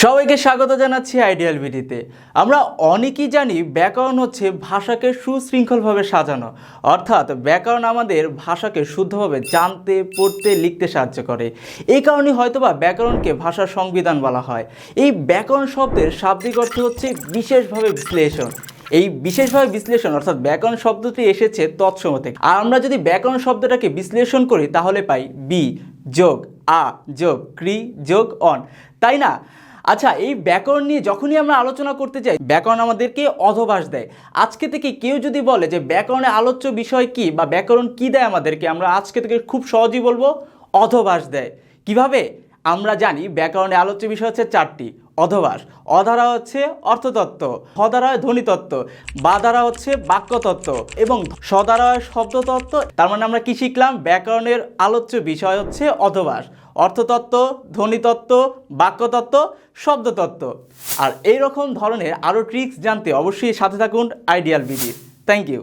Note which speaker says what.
Speaker 1: সবাইকে স্বাগত জানাচ্ছি আইডিয়ালবিডিতে। আমরা অনেকেই জানি ব্যাকরণ হচ্ছে ভাষাকে সুশৃঙ্খলভাবে সাজানো, অর্থাৎ ব্যাকরণ আমাদের ভাষাকে শুদ্ধভাবে জানতে, পড়তে, লিখতে সাহায্য করে। এই কারণে হয়তোবা ব্যাকরণকে ভাষার সংবিধান বলা হয়। এই ব্যাকরণ শব্দের শাব্দিক অর্থ হচ্ছে বিশেষভাবে বিশ্লেষণ। এই বিশেষভাবে বিশ্লেষণ অর্থাৎ ব্যাকরণ শব্দটি এসেছে তৎসম থেকে। আর আমরা যদি ব্যাকরণ শব্দটাকে বিশ্লেষণ করি তাহলে পাই বি যোগ আ যোগ ক্রি যোগ অন, তাই না? আচ্ছা, এই ব্যাকরণ নিয়ে যখনই আমরা আলোচনা করতে চাই, ব্যাকরণ আমাদেরকে অধোভাষ দেয়। আজকে থেকে কেউ যদি বলে যে ব্যাকরণে আলোচ্য বিষয় কি বা ব্যাকরণ কি দেয় আমাদেরকে, আমরা আজকে থেকে খুব সহজেই বলবো অধোভাষ দেয়। কিভাবে? আমরা জানি ব্যাকরণে আলোচ্য বিষয় হচ্ছে চারটি। অধোভাষ, অ দ্বারা হচ্ছে অর্থতত্ত্ব, হ দ্বারা হয় ধ্বনিতত্ত্ব, বা দ্বারা হচ্ছে বাক্যতত্ত্ব এবং স দ্বারা হয় শব্দতত্ত্ব। তার মানে আমরা কি শিখলাম? ব্যাকরণের আলোচ্য বিষয় হচ্ছে অধোভাষ, অর্থতত্ত্ব, ধ্বনিতত্ত্ব, বাক্যতত্ত্ব, শব্দতত্ত্ব। আর এইরকম ধরনের আরও ট্রিক্স জানতে অবশ্যই সাথে থাকুন আইডিয়ালবিডি। Thank you.